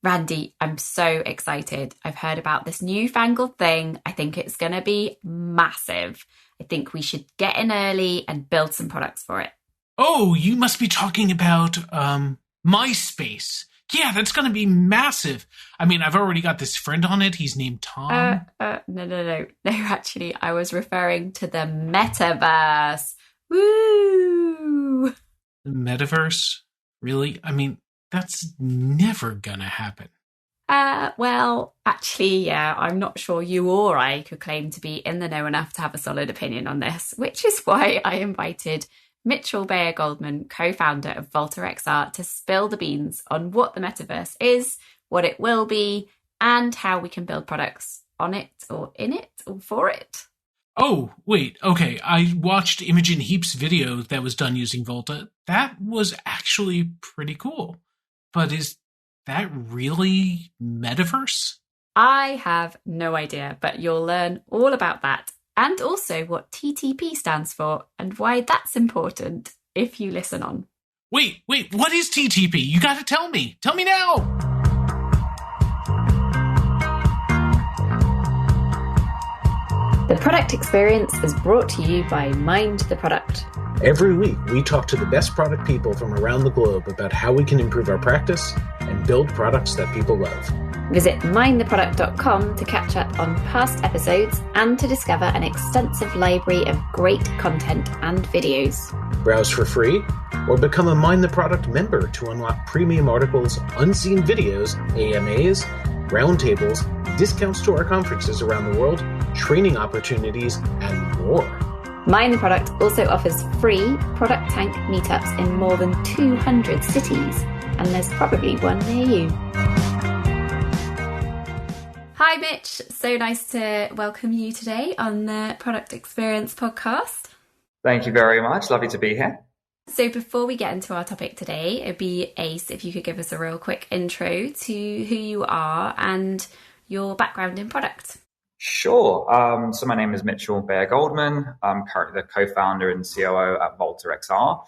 Randy, I'm so excited. I've heard about this newfangled thing. I think it's going to be massive. I think we should get in early and build some products for it. Oh, you must be talking about MySpace. Yeah, that's going to be massive. I mean, I've already got this friend on it. He's named Tom. No. Actually, I was referring to the Metaverse. Woo! The Metaverse? Really? I mean, that's never going to happen. Well, actually, yeah, I'm not sure you or I could claim to be in the know enough to have a solid opinion on this, which is why I invited Mitchell Bayer-Goldman, co-founder of Volta XR, to spill the beans on what the Metaverse is, what it will be, and how we can build products on it or in it or for it. Oh, wait, okay. I watched Imogen Heap's video that was done using Volta. That was actually pretty cool. But is that really Metaverse? I have no idea, but you'll learn all about that and also what TTP stands for and why that's important if you listen on. Wait, what is TTP? You gotta tell me. Tell me now! The product experience is brought to you by Mind the Product. Every week, we talk to the best product people from around the globe about how we can improve our practice and build products that people love. Visit mindtheproduct.com to catch up on past episodes and to discover an extensive library of great content and videos. Browse for free or become a Mind the Product member to unlock premium articles, unseen videos, AMAs, roundtables, discounts to our conferences around the world, training opportunities, and more. Mind the Product also offers free Product Tank meetups in more than 200 cities, and there's probably one near you. Hi Mitch, so nice to welcome you today on the Product Experience podcast. Thank you very much, lovely to be here. So before we get into our topic today, it'd be ace if you could give us a real quick intro to who you are and your background in product. Sure. So my name is Mitchell Bayer-Goldman. I'm currently the co-founder and COO at Volta XR.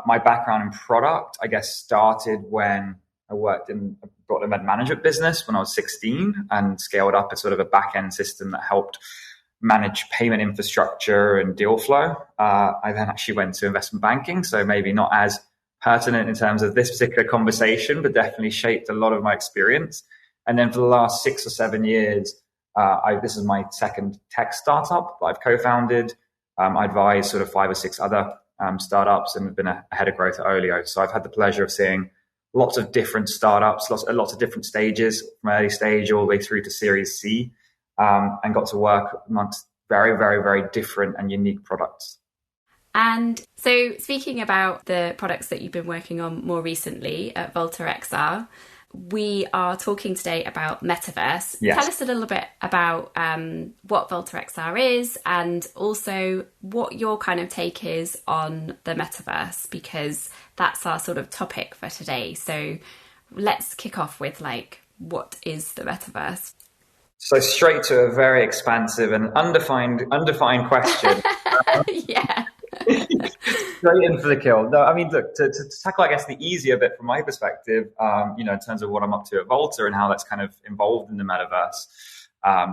My background in product, I guess, started when I worked in a med management business when I was 16 and scaled up a sort of a back-end system that helped manage payment infrastructure and deal flow. I then actually went to investment banking, so maybe not as pertinent in terms of this particular conversation, but definitely shaped a lot of my experience. And then for the last 6 or 7 years, this is my second tech startup that I've co-founded. I advise sort of 5 or 6 other startups and have been ahead of growth at Olio. So I've had the pleasure of seeing lots of different startups, lots of different stages, from early stage all the way through to Series C, and got to work amongst very, very, very different and unique products. And so speaking about the products that you've been working on more recently at Volta XR, we are talking today about Metaverse. Yes. Tell us a little bit about what Volta XR is and also what your kind of take is on the Metaverse, because that's our sort of topic for today. So let's kick off with what is the Metaverse? So straight to a very expansive and undefined question. Yeah. Straight in for the kill. No, I mean, look, to tackle, I guess, the easier bit from my perspective, in terms of what I'm up to at Volta and how that's kind of involved in the Metaverse,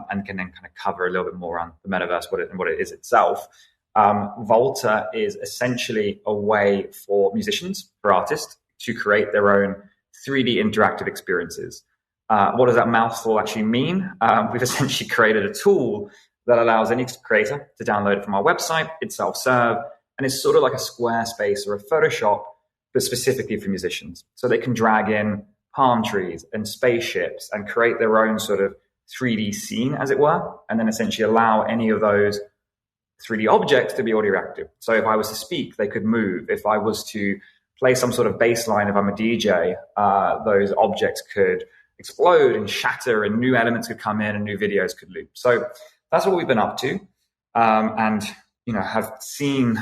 and can then kind of cover a little bit more on the Metaverse, what it is itself. Volta is essentially a way for musicians, for artists, to create their own 3D interactive experiences. What does that mouthful actually mean? We've essentially created a tool that allows any creator to download it from our website. It's self-serve, and it's sort of like a Squarespace or a Photoshop, but specifically for musicians. So they can drag in palm trees and spaceships and create their own sort of 3D scene, as it were, and then essentially allow any of those 3D objects to be audio active. So if I was to speak, they could move. If I was to play some sort of bass line, if I'm a DJ, those objects could explode and shatter and new elements could come in and new videos could loop. So that's what we've been up to. And, have seen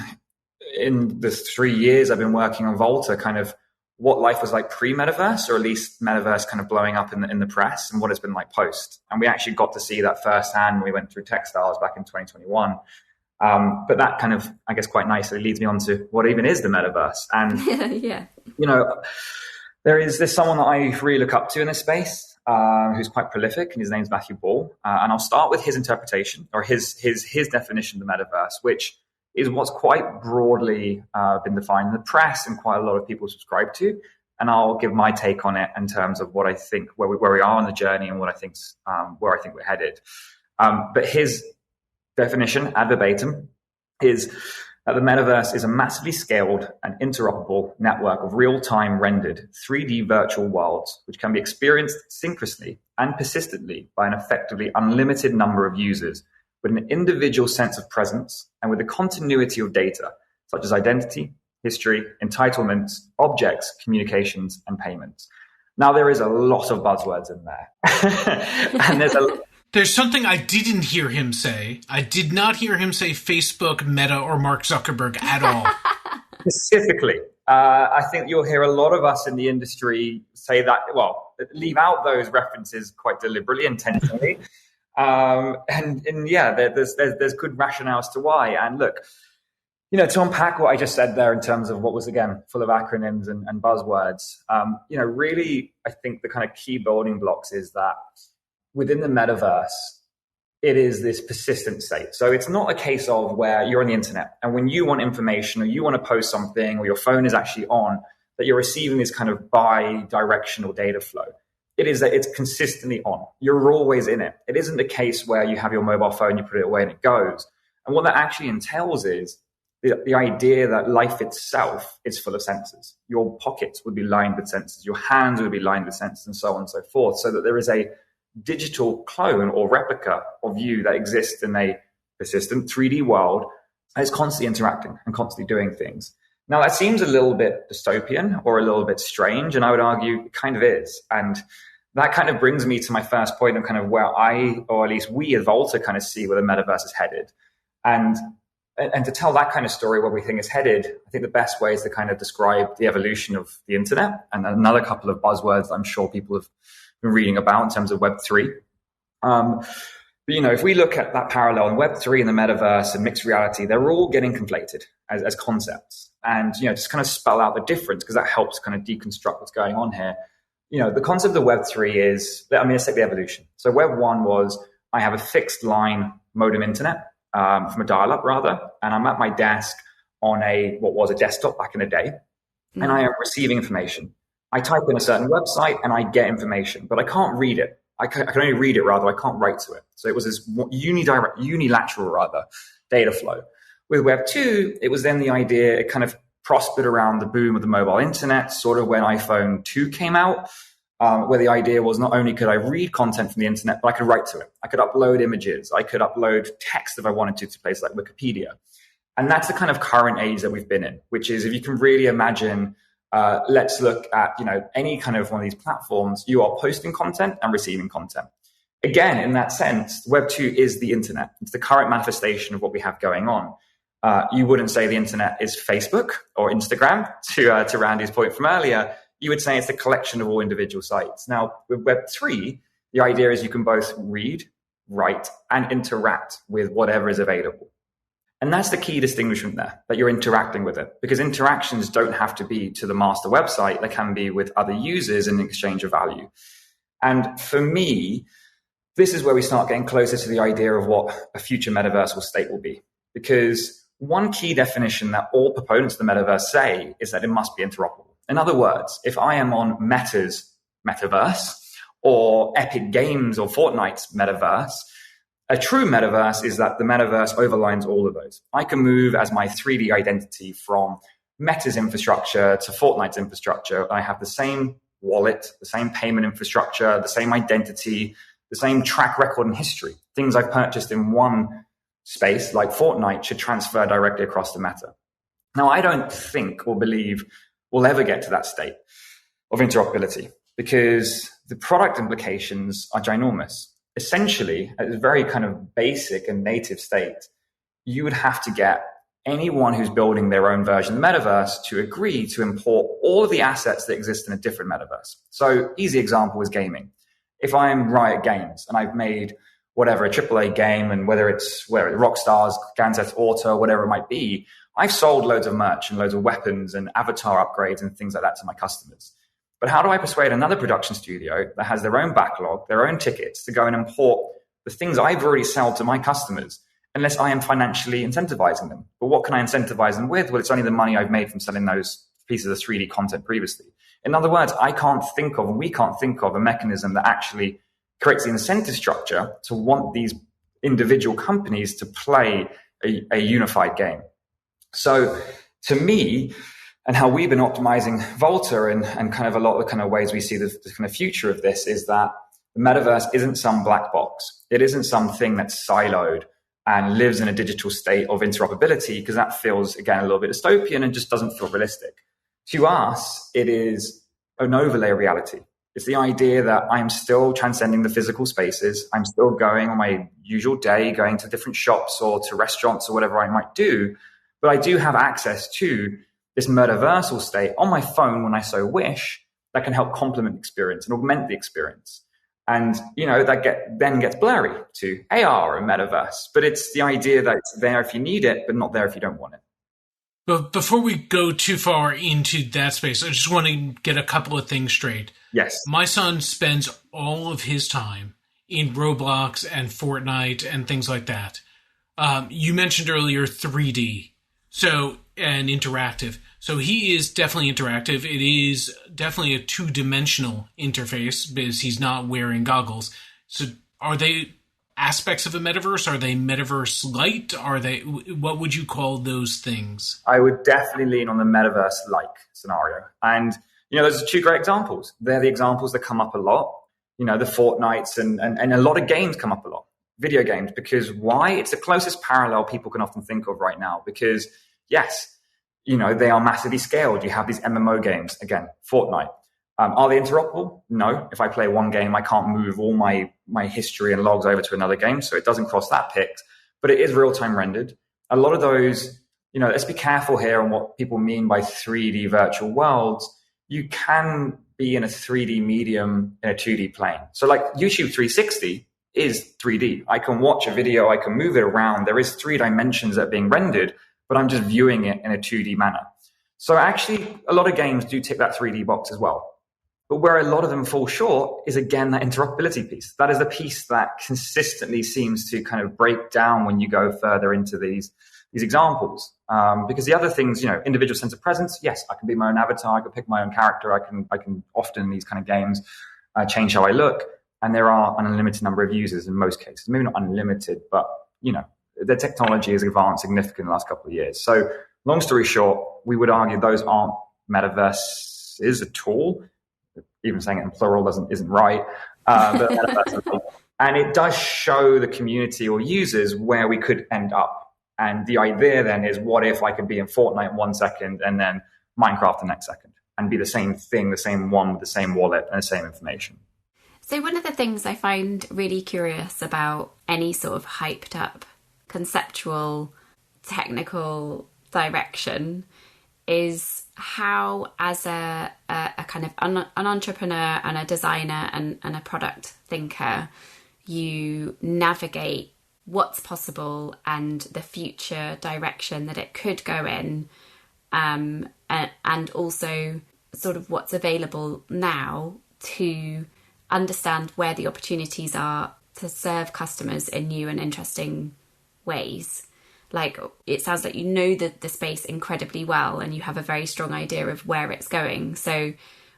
in the 3 years I've been working on Volta kind of what life was like pre-Metaverse, or at least Metaverse kind of blowing up in the press, and what it's been like post. And we actually got to see that firsthand when we went through Textiles back in 2021. But that kind of, I guess, quite nicely leads me on to what even is the Metaverse. And, Yeah. There's someone that I really look up to in this space, who's quite prolific, and his name's Matthew Ball. And I'll start with his interpretation, or his definition of the metaverse, which is what's quite broadly been defined in the press and quite a lot of people subscribe to. And I'll give my take on it in terms of what I think, where we are on the journey, and what I think's where I think we're headed. But his definition, ad verbatim, is that the metaverse is a massively scaled and interoperable network of real-time rendered 3D virtual worlds, which can be experienced synchronously and persistently by an effectively unlimited number of users, with an individual sense of presence and with a continuity of data, such as identity, history, entitlements, objects, communications, and payments. Now, there is a lot of buzzwords in there. And There's something I didn't hear him say. I did not hear him say Facebook, Meta, or Mark Zuckerberg at all. Specifically, I think you'll hear a lot of us in the industry say that, leave out those references quite deliberately, intentionally. And yeah, there's good rationale as to why. And look, to unpack what I just said there in terms of what was, again, full of acronyms and buzzwords, really, I think the kind of key building blocks is that within the metaverse, it is this persistent state. So it's not a case of where you're on the internet and when you want information or you want to post something or your phone is actually on, that you're receiving this kind of bi-directional data flow. It is that it's consistently on. You're always in it. It isn't a case where you have your mobile phone, you put it away and it goes. And what that actually entails is the idea that life itself is full of sensors. Your pockets would be lined with sensors. Your hands would be lined with sensors, and so on and so forth, so that there is a digital clone or replica of you that exists in a persistent 3D world and is constantly interacting and constantly doing things. Now, that seems a little bit dystopian or a little bit strange, and I would argue it kind of is. And that kind of brings me to my first point of kind of where I, or at least we at Volta, kind of see where the metaverse is headed. And to tell that kind of story where we think it's headed, I think the best way is to kind of describe the evolution of the internet and another couple of buzzwords I'm sure people have been reading about in terms of Web3. But, if we look at that parallel in Web3 and the metaverse and mixed reality, they're all getting conflated as concepts. And, just kind of spell out the difference, because that helps kind of deconstruct what's going on here. The concept of Web3 is, let's take the evolution. So Web 1 was, I have a fixed line modem internet, from a dial-up rather, and I'm at my desk on what was a desktop back in the day, and I am receiving information. I type in a certain website and I get information, but I can't read it. I can only read it, rather. I can't write to it. So it was this unilateral data flow. With Web 2, it was then the idea, it kind of prospered around the boom of the mobile internet, sort of when iPhone 2 came out, where the idea was not only could I read content from the internet, but I could write to it. I could upload images. I could upload text if I wanted to places like Wikipedia. And that's the kind of current age that we've been in, which is, if you can really imagine, let's look at, any kind of one of these platforms, you are posting content and receiving content. Again, in that sense, Web 2 is the internet. It's the current manifestation of what we have going on. You wouldn't say the internet is Facebook or Instagram, to Randy's point from earlier. You would say it's the collection of all individual sites. Now, with Web 3, the idea is you can both read, write, and interact with whatever is available. And that's the key distinguishment there, that you're interacting with it. Because interactions don't have to be to the master website. They can be with other users in exchange of value. And for me, this is where we start getting closer to the idea of what a future metaversal state will be. Because one key definition that all proponents of the metaverse say is that it must be interoperable. In other words, if I am on Meta's metaverse or Epic Games or Fortnite's metaverse, a true metaverse is that the metaverse overlines all of those. I can move as my 3D identity from Meta's infrastructure to Fortnite's infrastructure. I have the same wallet, the same payment infrastructure, the same identity, the same track record and history. Things I've purchased in one space, like Fortnite, should transfer directly across the Meta. Now, I don't think or believe we'll ever get to that state of interoperability, because the product implications are ginormous. Essentially, at a very kind of basic and native state, you would have to get anyone who's building their own version of the metaverse to agree to import all of the assets that exist in a different metaverse. So, easy example is gaming. If I'm Riot Games and I've made whatever, a AAA game, and whether it's Rockstar's, Grand Theft Auto, whatever it might be, I've sold loads of merch and loads of weapons and avatar upgrades and things like that to my customers. But But how do I persuade another production studio that has their own backlog, their own tickets, to go and import the things I've already sold to my customers, unless I am financially incentivizing them? But what can I incentivize them with? Well, it's only the money I've made from selling those pieces of 3D content previously. In other words, we can't think of a mechanism that actually creates the incentive structure to want these individual companies to play a unified game. So to me, and how we've been optimizing Volta and kind of a lot of the kind of ways we see the kind of future of this is that the metaverse isn't some black box. It isn't something that's siloed and lives in a digital state of interoperability, because that feels, again, a little bit dystopian and just doesn't feel realistic. To us, it is an overlay reality. It's the idea that I'm still transcending the physical spaces. I'm still going on my usual day, going to different shops or to restaurants or whatever I might do. But I do have access to this metaversal state on my phone when I so wish that can help complement the experience and augment the experience. And, that then gets blurry to AR and metaverse. But it's the idea that it's there if you need it, but not there if you don't want it. But before we go too far into that space, I just want to get a couple of things straight. Yes. My son spends all of his time in Roblox and Fortnite and things like that. You mentioned earlier 3D, and interactive. So he is definitely interactive. It is definitely a two-dimensional interface because he's not wearing goggles. So are they aspects of a metaverse? Are they metaverse light? What would you call those things? I would definitely lean on the metaverse-like scenario. And, those are two great examples. They're the examples that come up a lot. The Fortnites and a lot of games come up a lot. Video games, because why? It's the closest parallel people can often think of right now, because yes, they are massively scaled. You have these MMO games, again, Fortnite. Are they interoperable? No. If I play one game, I can't move all my history and logs over to another game, so it doesn't cross that pict. But it is real-time rendered. A lot of those, let's be careful here on what people mean by 3D virtual worlds. You can be in a 3D medium in a 2D plane. So like YouTube 360 is 3D. I can watch a video, I can move it around. There is 3 dimensions that are being rendered, but I'm just viewing it in a 2D manner. So actually, a lot of games do tick that 3D box as well. But where a lot of them fall short is, again, that interoperability piece. That is the piece that consistently seems to kind of break down when you go further into these examples. Because the other things, individual sense of presence, yes, I can be my own avatar, I can pick my own character, I can often in these kind of games change how I look. And there are an unlimited number of users in most cases. Maybe not unlimited, but, the technology has advanced significantly in the last couple of years. So long story short, we would argue those aren't metaverses at all. Even saying it in plural isn't right. And it does show the community or users where we could end up. And the idea then is, what if I could be in Fortnite 1 second and then Minecraft the next second and be the same thing, the same one with the same wallet and the same information? So one of the things I find really curious about any sort of hyped up conceptual, technical direction is how, as a kind of an entrepreneur and a designer and a product thinker, you navigate what's possible and the future direction that it could go in, and also sort of what's available now to understand where the opportunities are to serve customers in new and interesting ways. Like, it sounds like you know the space incredibly well and you have a very strong idea of where it's going. So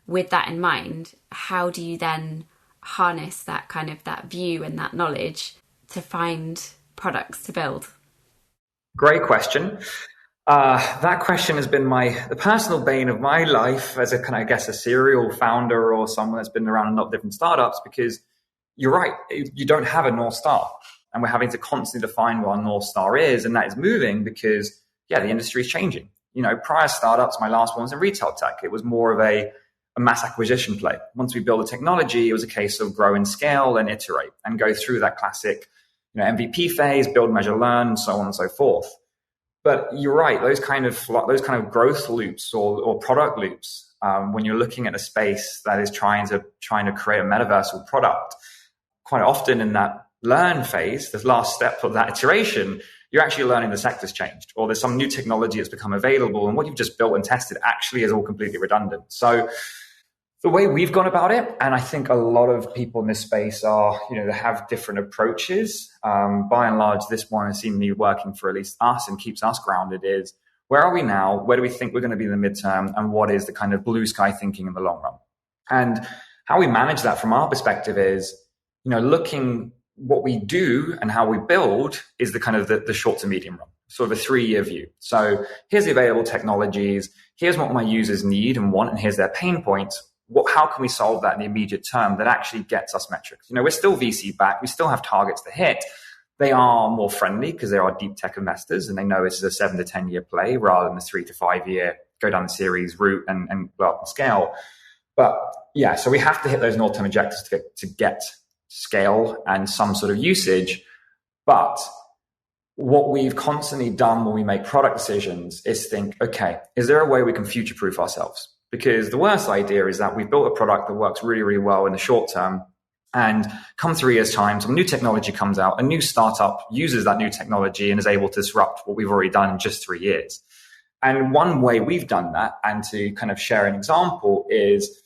with that in mind, how do you then harness that kind of that view and that knowledge to find products to build? Great question. That question has been the personal bane of my life as a serial founder or someone that's been around a lot of different startups, because you're right, you don't have a North Star. And we're having to constantly define what our North Star is. And that is moving because, the industry is changing. Prior startups, my last one was in retail tech. It was more of a mass acquisition play. Once we build a technology, it was a case of grow and scale and iterate and go through that classic MVP phase, build, measure, learn, and so on and so forth. But you're right, those kind of growth loops or product loops, when you're looking at a space that is trying to create a metaversal product, quite often in that learn phase, the last step of that iteration, you're actually learning the sector's changed, or there's some new technology that's become available, and what you've just built and tested actually is all completely redundant. So The way we've gone about it, and I think a lot of people in this space are, they have different approaches. By and large, this one has seemingly working for at least us and keeps us grounded is, where are we now? Where do we think we're going to be in the midterm? And what is the kind of blue sky thinking in the long run? And how we manage that from our perspective is, looking what we do and how we build is the kind of the short to medium run, sort of a 3-year view. So here's the available technologies. Here's what my users need and want, and here's their pain points. How can we solve that in the immediate term that actually gets us metrics? We're still VC backed. We still have targets to hit. They are more friendly because they are deep tech investors and they know this is a 7 to 10 year play rather than the 3 to 5 year go down the series route and go up and scale. But yeah, so we have to hit those North term objectives to get scale and some sort of usage. But what we've constantly done when we make product decisions is think, okay, is there a way we can future proof ourselves? Because the worst idea is that we've built a product that works really, really well in the short term, and come 3 years' time, some new technology comes out, a new startup uses that new technology and is able to disrupt what we've already done in just 3 years. And one way we've done that, and to kind of share an example, is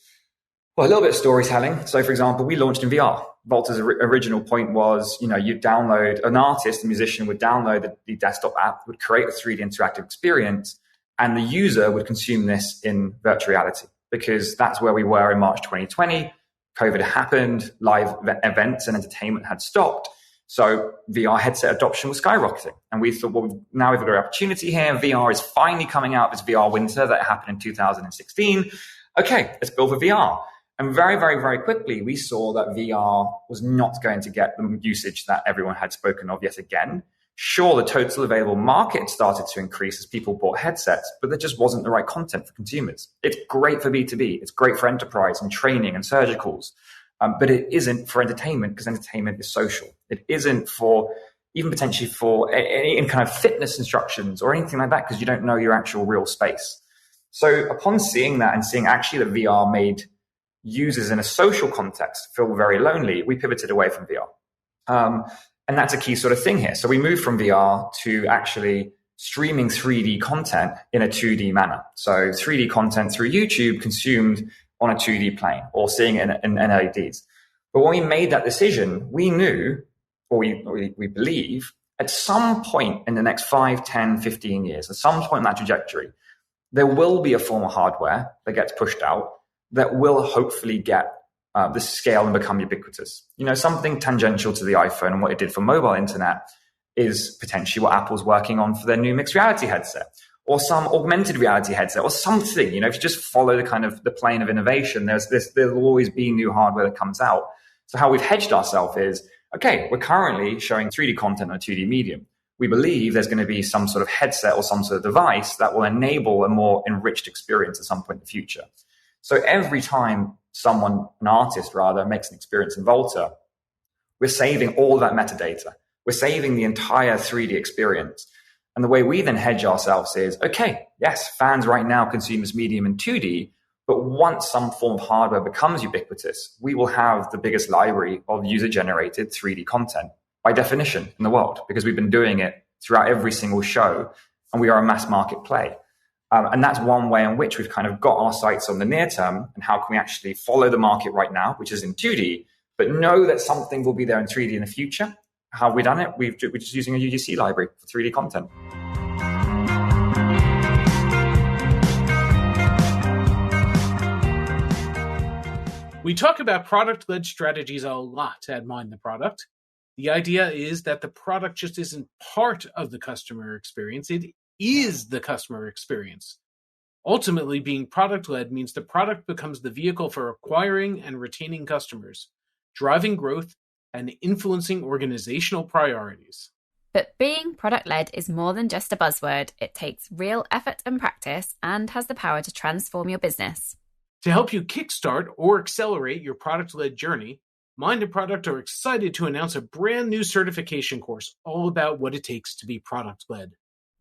a little bit of storytelling. So, for example, we launched in VR. Volta's original point was, you'd download, an artist, a musician would download the desktop app, would create a 3D interactive experience, and the user would consume this in virtual reality, because that's where we were in March 2020. COVID happened, live events and entertainment had stopped. So VR headset adoption was skyrocketing. And we thought, well, now we've got an opportunity here. VR is finally coming out, this VR winter that happened in 2016. Okay, let's build for VR. And very, very, very quickly, we saw that VR was not going to get the usage that everyone had spoken of yet again. Sure, the total available market started to increase as people bought headsets, but there just wasn't the right content for consumers. It's great for B2B. It's great for enterprise and training and surgicals, but it isn't for entertainment, because entertainment is social. It isn't for even potentially for any kind of fitness instructions or anything like that, because you don't know your actual real space. So upon seeing that and seeing actually that VR made users in a social context feel very lonely, we pivoted away from VR. And that's a key sort of thing here. So we moved from VR to actually streaming 3D content in a 2D manner. So 3D content through YouTube consumed on a 2D plane, or seeing it in LEDs. But when we made that decision, we knew, or we believe, at some point in the next 5, 10, 15 years, at some point in that trajectory, there will be a form of hardware that gets pushed out that will hopefully get the scale and become ubiquitous. Something tangential to the iPhone and what it did for mobile internet is potentially what Apple's working on for their new mixed reality headset, or some augmented reality headset, or something. If you just follow the kind of the plane of innovation, there'll always be new hardware that comes out. So how we've hedged ourselves is, okay, we're currently showing 3D content on a 2D medium. We believe there's going to be some sort of headset or some sort of device that will enable a more enriched experience at some point in the future. So every time an artist makes an experience in Volta, we're saving all that metadata. We're saving the entire 3D experience. And the way we then hedge ourselves is, okay, yes, fans right now consume this medium in 2D, but once some form of hardware becomes ubiquitous, we will have the biggest library of user-generated 3D content by definition in the world, because we've been doing it throughout every single show, and we are a mass market play. And that's one way in which we've kind of got our sights on the near term, and how can we actually follow the market right now, which is in 2D, but know that something will be there in 3D in the future. How have we done it? We're just using a UGC library for 3D content. We talk about product-led strategies a lot at Mind the Product. The idea is that the product just isn't part of the customer experience. It is the customer experience. Ultimately, being product-led means the product becomes the vehicle for acquiring and retaining customers, driving growth, and influencing organizational priorities. But being product-led is more than just a buzzword. It takes real effort and practice, and has the power to transform your business. To help you kickstart or accelerate your product-led journey, Mind the Product are excited to announce a brand new certification course all about what it takes to be product-led.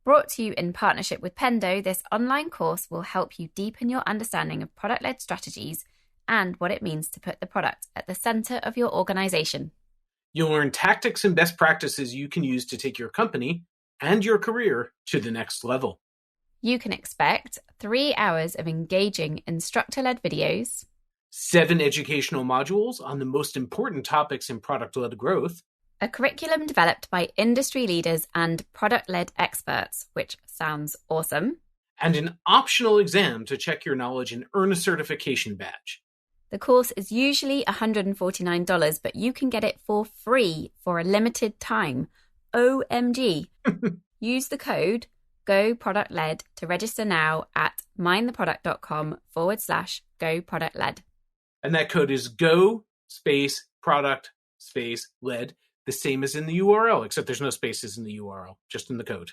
Brought to you in partnership with Pendo, this online course will help you deepen your understanding of product-led strategies and what it means to put the product at the center of your organization. You'll learn tactics and best practices you can use to take your company and your career to the next level. You can expect 3 hours of engaging instructor-led videos, 7 educational modules on the most important topics in product-led growth, a curriculum developed by industry leaders and product-led experts, which sounds awesome, and an optional exam to check your knowledge and earn a certification badge. The course is usually $149, but you can get it for free for a limited time. OMG. Use the code GOPRODUCTLED to register now at mindtheproduct.com/GoProductLed. And that code is GO space product space led, the same as in the URL, except there's no spaces in the URL, just in the code.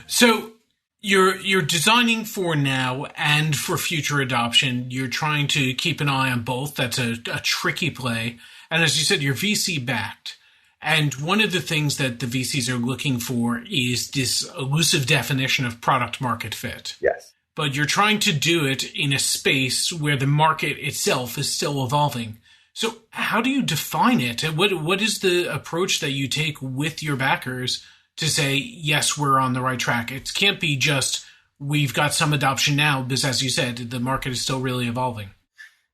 So you're designing for now and for future adoption. You're trying to keep an eye on both. That's a tricky play. And as you said, you're VC backed. And one of the things that the VCs are looking for is this elusive definition of product market fit. Yes. But you're trying to do it in a space where the market itself is still evolving. So how do you define it? What is the approach that you take with your backers to say, yes, we're on the right track? It can't be just, we've got some adoption now, because as you said, the market is still really evolving.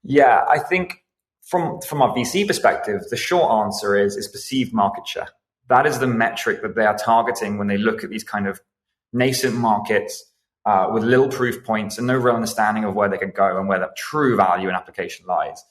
Yeah, I think from our VC perspective, the short answer is perceived market share. That is the metric that they are targeting when they look at these kind of nascent markets with little proof points and no real understanding of where they could go and where the true value in application lies.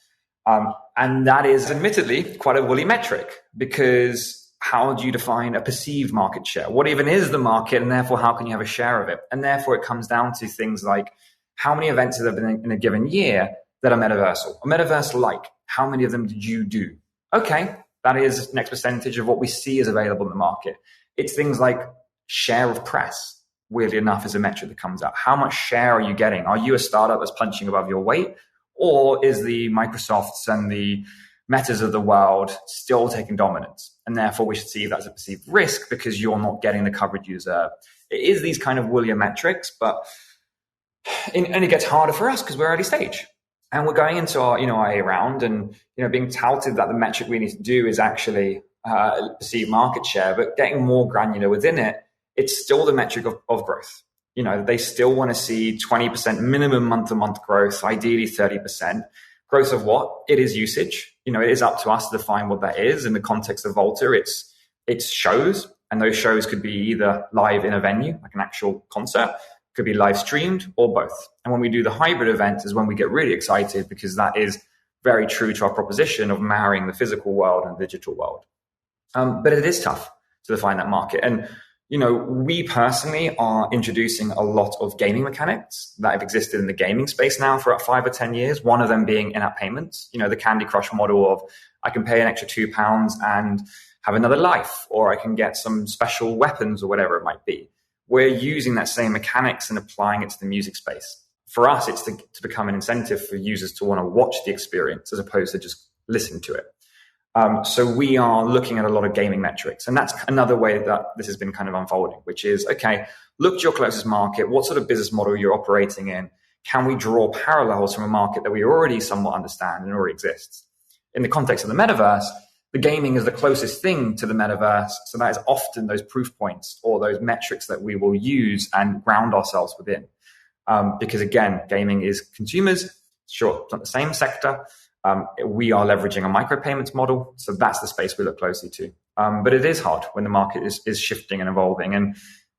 And that is admittedly quite a woolly metric, because how do you define a perceived market share? What even is the market, and therefore how can you have a share of it? And therefore it comes down to things like how many events have there been in a given year that are metaversal or metaverse-like? How many of them did you do? Okay, that is next percentage of what we see is available in the market. It's things like share of press, weirdly enough, is a metric that comes out. How much share are you getting? Are you a startup that's punching above your weight? Or is the Microsofts and the Metas of the world still taking dominance? And therefore we should see that as a perceived risk because you're not getting the coverage you deserve. It is these kind of woollier metrics, and it gets harder for us because we're early stage. And we're going into our, our A round and, being touted that the metric we need to do is actually perceived market share, but getting more granular within it, it's still the metric of growth. They still want to see 20% minimum month-to-month growth, ideally 30%. Growth of what? It is usage. It is up to us to define what that is. In the context of Volta, it's shows, and those shows could be either live in a venue, like an actual concert, could be live streamed, or both. And when we do the hybrid event is when we get really excited, because that is very true to our proposition of marrying the physical world and the digital world. But it is tough to define that market. And we personally are introducing a lot of gaming mechanics that have existed in the gaming space now for about 5 or 10 years. One of them being in-app payments, the Candy Crush model of I can pay an extra £2 and have another life, or I can get some special weapons or whatever it might be. We're using that same mechanics and applying it to the music space. For us, it's to become an incentive for users to want to watch the experience as opposed to just listen to it. So we are looking at a lot of gaming metrics. And that's another way that this has been kind of unfolding, which is, okay, look to your closest market. What sort of business model you're operating in? Can we draw parallels from a market that we already somewhat understand and already exists? In the context of the metaverse, the gaming is the closest thing to the metaverse. So that is often those proof points or those metrics that we will use and ground ourselves within. Because again, gaming is consumers. Sure, it's not the same sector. We are leveraging a micropayments model. So that's the space we look closely to. But it is hard when the market is shifting and evolving. And,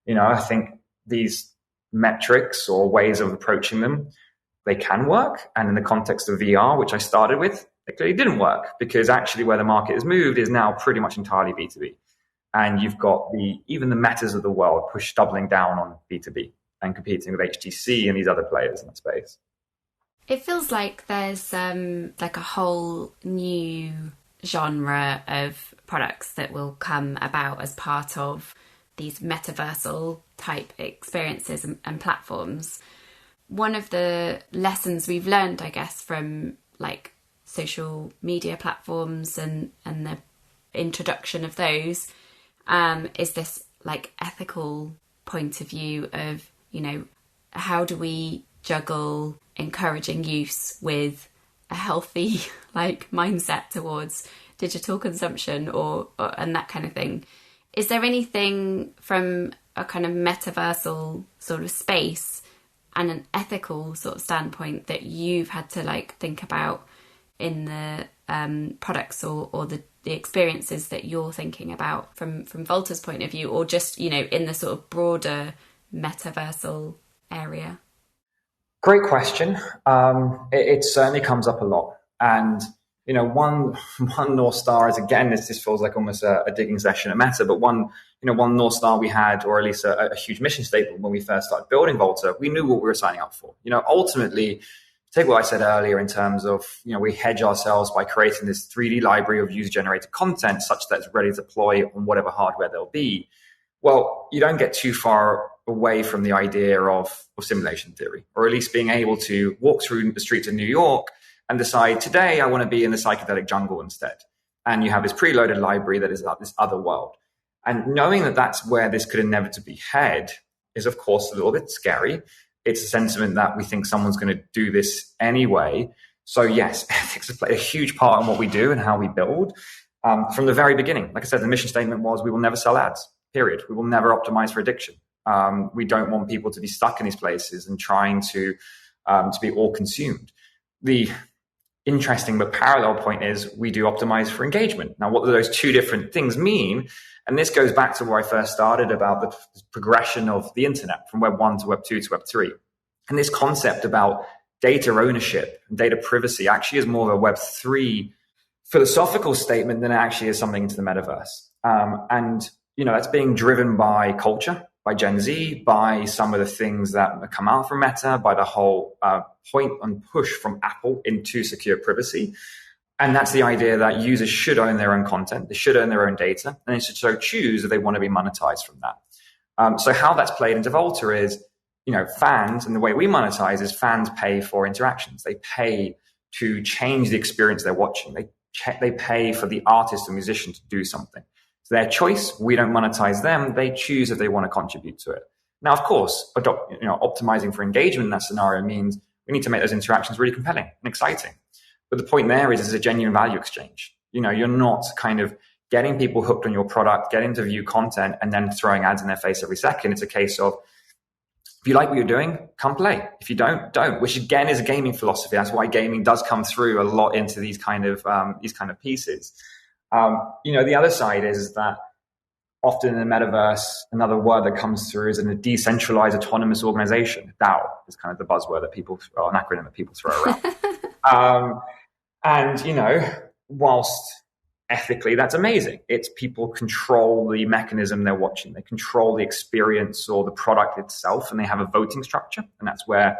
I think these metrics or ways of approaching them, they can work. And in the context of VR, which I started with, it clearly didn't work, because actually where the market has moved is now pretty much entirely B2B. And you've got even the Metas of the world doubling down on B2B and competing with HTC and these other players in the space. It feels like there's like a whole new genre of products that will come about as part of these metaversal type experiences and platforms. One of the lessons we've learned, I guess, from like social media platforms and the introduction of those is this like ethical point of view of, how do we juggle encouraging use with a healthy like mindset towards digital consumption or and that kind of thing. Is there anything from a kind of metaversal sort of space and an ethical sort of standpoint that you've had to like think about in the products or the experiences that you're thinking about from Volta's point of view, or just, you know, in the sort of broader metaversal area? Great question. It certainly comes up a lot. And, you know, one North Star is, again, this feels like almost a digging session at Meta, but one North Star we had, or at least a huge mission statement when we first started building Volta, we knew what we were signing up for. You know, ultimately, take what I said earlier in terms of, you know, we hedge ourselves by creating this 3D library of user-generated content such that it's ready to deploy on whatever hardware there'll be. Well, you don't get too far away from the idea of simulation theory, or at least being able to walk through the streets of New York and decide, today I want to be in the psychedelic jungle instead. And you have this preloaded library that is this other world. And knowing that that's where this could inevitably head is, of course, a little bit scary. It's a sentiment that we think someone's going to do this anyway. So yes, ethics has played a huge part in what we do and how we build. From the very beginning, like I said, the mission statement was, we will never sell ads, period. We will never optimize for addiction. We don't want people to be stuck in these places and trying to be all consumed. The interesting but parallel point is we do optimize for engagement. Now, what do those two different things mean? And this goes back to where I first started about the progression of the internet from Web 1 to Web 2 to Web 3. And this concept about data ownership and data privacy actually is more of a Web 3 philosophical statement than it actually is something into the metaverse. And, you know, that's being driven by culture, by Gen Z, by some of the things that come out from Meta, by the whole point and push from Apple into secure privacy. And that's the idea that users should own their own content, they should own their own data, and they should so choose if they want to be monetized from that. So how that's played into Volta is, you know, fans, and the way we monetize is fans pay for interactions. They pay to change the experience they're watching. They pay for the artist and musician to do something. It's their choice. We don't monetize them. They choose if they want to contribute to it. Now, of course, optimizing for engagement in that scenario means we need to make those interactions really compelling and exciting. But the point there is it's a genuine value exchange. You know, you're not kind of getting people hooked on your product, getting to view content, and then throwing ads in their face every second. It's a case of, if you like what you're doing, come play. If you don't, which again is a gaming philosophy. That's why gaming does come through a lot into these kind of pieces. You know, the other side is that often in the metaverse, another word that comes through is in a decentralized autonomous organization. DAO is kind of the buzzword that an acronym that people throw around. And, you know, whilst ethically that's amazing, it's people control the mechanism they're watching. They control the experience or the product itself, and they have a voting structure. And that's where,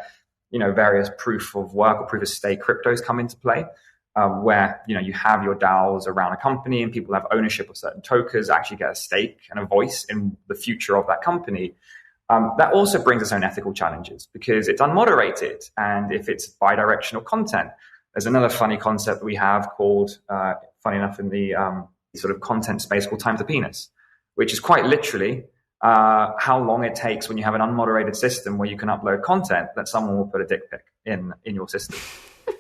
you know, various proof of work or proof of stake cryptos come into play. Where, you know, you have your DAOs around a company and people have ownership of certain tokens, actually get a stake and a voice in the future of that company. That also brings its own ethical challenges because it's unmoderated. And if it's bidirectional content, there's another funny concept that we have called, funny enough, in the sort of content space called time to penis, which is quite literally how long it takes when you have an unmoderated system where you can upload content that someone will put a dick pic in your system.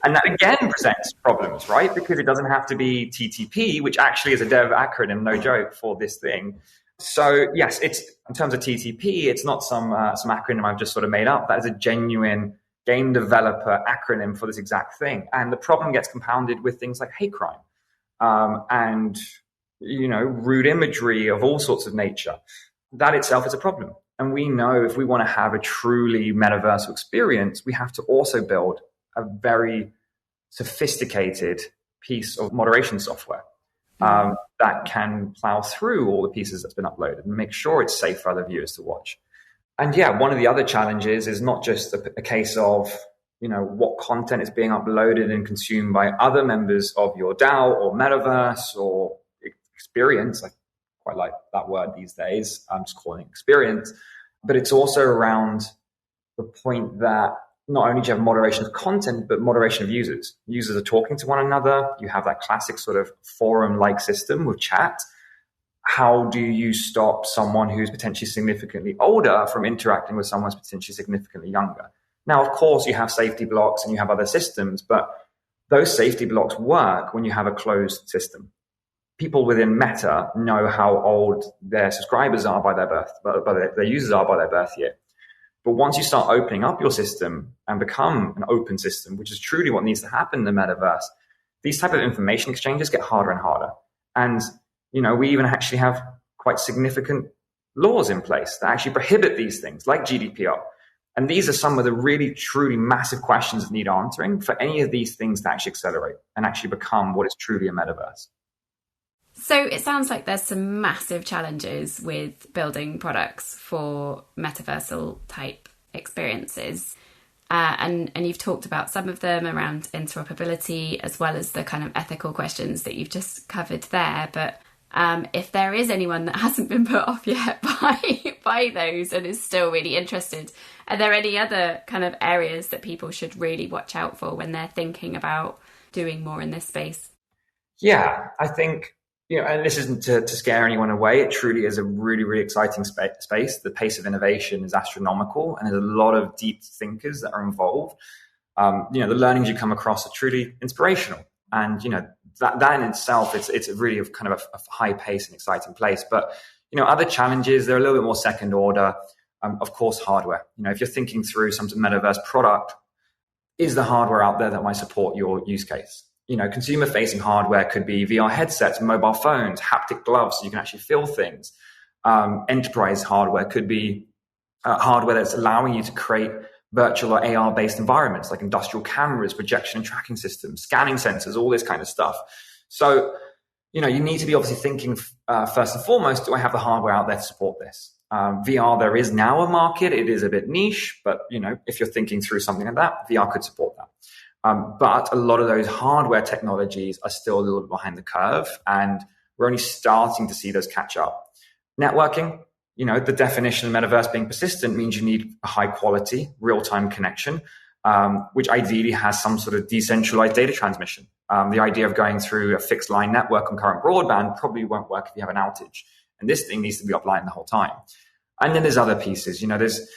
And that again presents problems, right? Because it doesn't have to be TTP, which actually is a dev acronym, no joke, for this thing. So yes, it's in terms of TTP, it's not some acronym I've just sort of made up. That is a genuine game developer acronym for this exact thing. And the problem gets compounded with things like hate crime and, you know, rude imagery of all sorts of nature. That itself is a problem. And we know if we want to have a truly metaversal experience, we have to also build a very sophisticated piece of moderation software that can plow through all the pieces that's been uploaded and make sure it's safe for other viewers to watch. And yeah, one of the other challenges is not just a case of, you know, what content is being uploaded and consumed by other members of your DAO or metaverse or experience. I quite like that word these days. I'm just calling it experience. But it's also around the point that not only do you have moderation of content, but moderation of users. Users are talking to one another. You have that classic sort of forum-like system with chat. How do you stop someone who's potentially significantly older from interacting with someone who's potentially significantly younger? Now, of course, you have safety blocks and you have other systems, but those safety blocks work when you have a closed system. people within Meta know how old their subscribers are by their birth, by their users are by their birth year. But once you start opening up your system and become an open system, which is truly what needs to happen in the metaverse, these type of information exchanges get harder and harder. And, we even actually have quite significant laws in place that actually prohibit these things, like GDPR. And these are some of the really, truly massive questions that need answering for any of these things to actually accelerate and actually become what is truly a metaverse. So it sounds like there's some massive challenges with building products for metaversal type experiences. And you've talked about some of them around interoperability, as well as the kind of ethical questions that you've just covered there. But if there is anyone that hasn't been put off yet by those and is still really interested, are there any other kind of areas that people should really watch out for when they're thinking about doing more in this space? Yeah, I think, and this isn't to scare anyone away. It truly is a really, really exciting space. The pace of innovation is astronomical, and there's a lot of deep thinkers that are involved. The learnings you come across are truly inspirational. And, that in itself, it's really kind of a high pace and exciting place. But, other challenges, they're a little bit more second order. Of course, hardware. If you're thinking through some metaverse product, is the hardware out there that might support your use case? Consumer-facing hardware could be VR headsets, mobile phones, haptic gloves, so you can actually feel things. Enterprise hardware could be hardware that's allowing you to create virtual or AR-based environments, like industrial cameras, projection and tracking systems, scanning sensors, all this kind of stuff. So, you need to be obviously thinking first and foremost, do I have the hardware out there to support this? VR, there is now a market. It is a bit niche, but, if you're thinking through something like that, VR could support that. But a lot of those hardware technologies are still a little bit behind the curve, and we're only starting to see those catch up. Networking, the definition of metaverse being persistent means you need a high quality, real-time connection, which ideally has some sort of decentralized data transmission. The idea of going through a fixed line network on current broadband probably won't work if you have an outage. And this thing needs to be offline the whole time. And then there's other pieces, there's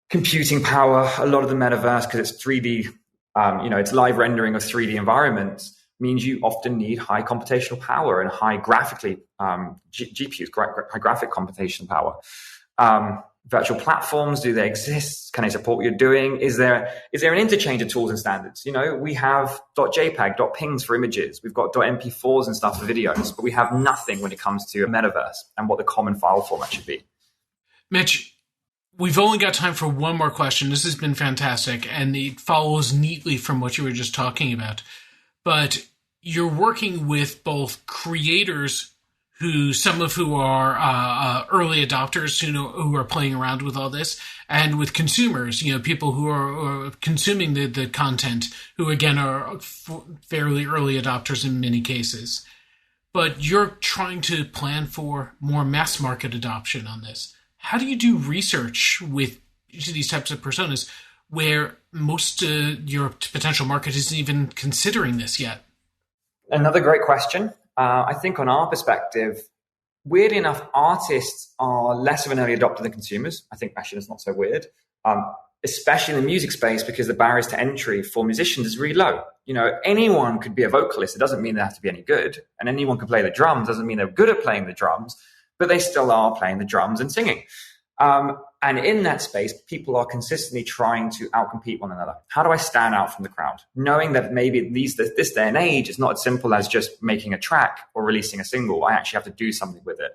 computing power. A lot of the metaverse, because it's 3D, it's live rendering of 3D environments, means you often need high computational power and high graphically GPUs, high graphic computational power. Virtual platforms, do they exist? Can they support what you're doing? Is there an interchange of tools and standards? We have .jpeg, .pings for images. We've got .mp4s and stuff for videos, but we have nothing when it comes to a metaverse and what the common file format should be. Mitch, we've only got time for one more question. This has been fantastic, and it follows neatly from what you were just talking about. But you're working with both creators, some of who are early adopters, who are playing around with all this, and with consumers, people who are consuming the content, who again are fairly early adopters in many cases. But you're trying to plan for more mass market adoption on this. How do you do research with these types of personas where most your potential market isn't even considering this yet? Another great question. I think on our perspective, weirdly enough, artists are less of an early adopter than consumers. I think actually that's not so weird, especially in the music space, because the barriers to entry for musicians is really low. Anyone could be a vocalist. It doesn't mean they have to be any good. And anyone can play the drums. Doesn't mean they're good at playing the drums, but they still are playing the drums and singing. And in that space, people are consistently trying to outcompete one another. How do I stand out from the crowd? Knowing that maybe at least this day and age, it's not as simple as just making a track or releasing a single. I actually have to do something with it.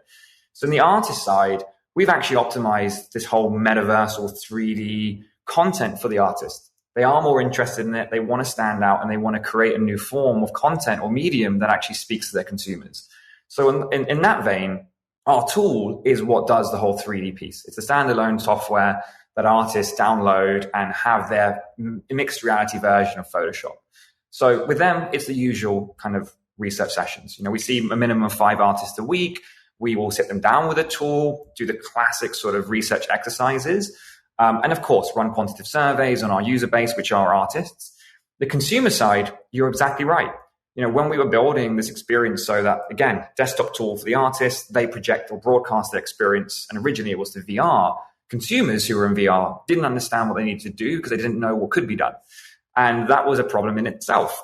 So on the artist side, we've actually optimized this whole metaverse or 3D content for the artist. They are more interested in it. They want to stand out, and they want to create a new form of content or medium that actually speaks to their consumers. So in that vein, our tool is what does the whole 3D piece. It's a standalone software that artists download and have their mixed reality version of Photoshop. So with them, it's the usual kind of research sessions. We see a minimum of 5 artists a week. We will sit them down with a tool, do the classic sort of research exercises, and of course, run quantitative surveys on our user base, which are artists. The consumer side, you're exactly right. When we were building this experience so that, again, desktop tool for the artists, they project or broadcast their experience, and originally it was to VR, consumers who were in VR didn't understand what they needed to do because they didn't know what could be done. And that was a problem in itself.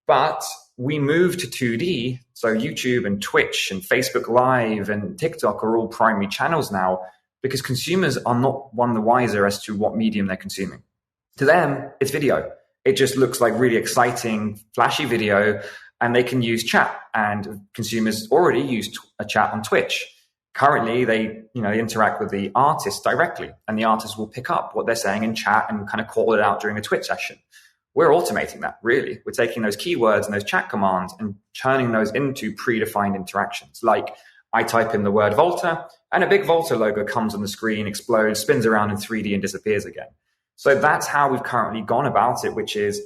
But we moved to 2D, so YouTube and Twitch and Facebook Live and TikTok are all primary channels now because consumers are not one the wiser as to what medium they're consuming. To them, it's video. It just looks like really exciting, flashy video, and they can use chat. And consumers already use a chat on Twitch. Currently, they interact with the artist directly, and the artist will pick up what they're saying in chat and kind of call it out during a Twitch session. We're automating that, really. We're taking those keywords and those chat commands and turning those into predefined interactions. Like I type in the word Volta, and a big Volta logo comes on the screen, explodes, spins around in 3D and disappears again. So that's how we've currently gone about it, which is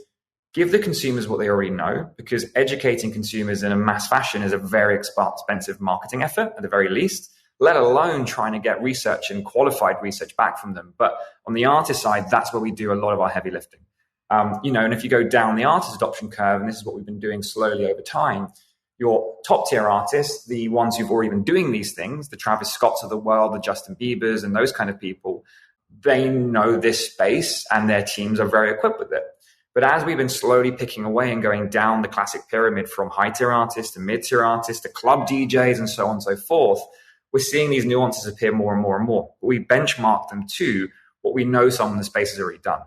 give the consumers what they already know, because educating consumers in a mass fashion is a very expensive marketing effort at the very least, let alone trying to get research and qualified research back from them. But on the artist side, that's where we do a lot of our heavy lifting. And if you go down the artist adoption curve, and this is what we've been doing slowly over time, your top tier artists, the ones who've already been doing these things, the Travis Scotts of the world, the Justin Biebers and those kind of people, they know this space and their teams are very equipped with it. But as we've been slowly picking away and going down the classic pyramid from high tier artists to mid tier artists to club DJs and so on and so forth, we're seeing these nuances appear more and more and more. But we benchmark them to what we know someone in the space has already done.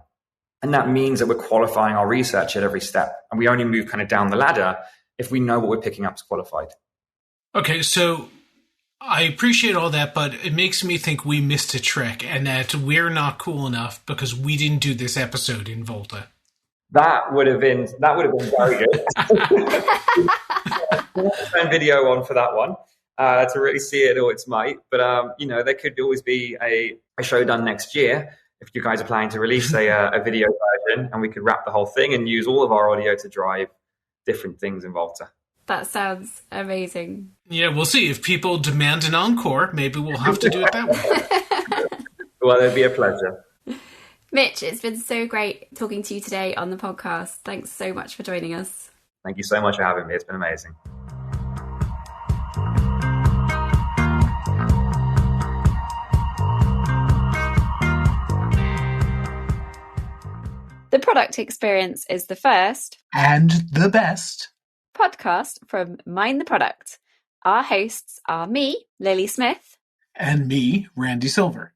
And that means that we're qualifying our research at every step. And we only move kind of down the ladder if we know what we're picking up is qualified. Okay, so I appreciate all that, but it makes me think we missed a trick and that we're not cool enough because we didn't do this episode in Volta. That would have been very good. Turn video on for that one to really see it all its might. But there could always be a show done next year if you guys are planning to release a video version, and we could wrap the whole thing and use all of our audio to drive different things in Volta. That sounds amazing. Yeah, we'll see. If people demand an encore, maybe we'll have to do it that way. Well, it'd be a pleasure. Mitch, it's been so great talking to you today on the podcast. Thanks so much for joining us. Thank you so much for having me. It's been amazing. The Product Experience is the first and the best podcast from Mind the Product. Our hosts are me, Lily Smith. And me, Randy Silver.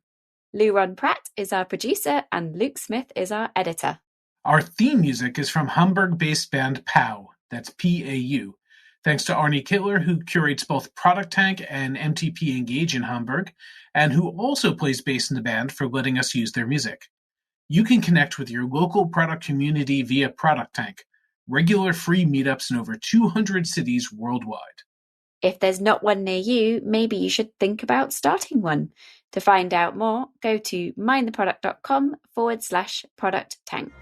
Lou Ron Pratt is our producer and Luke Smith is our editor. Our theme music is from Hamburg-based band POW. That's P-A-U. Thanks to Arnie Kittler, who curates both Product Tank and MTP Engage in Hamburg, and who also plays bass in the band, for letting us use their music. You can connect with your local product community via Product Tank, regular free meetups in over 200 cities worldwide. If there's not one near you, maybe you should think about starting one. To find out more, go to mindtheproduct.com/product tank.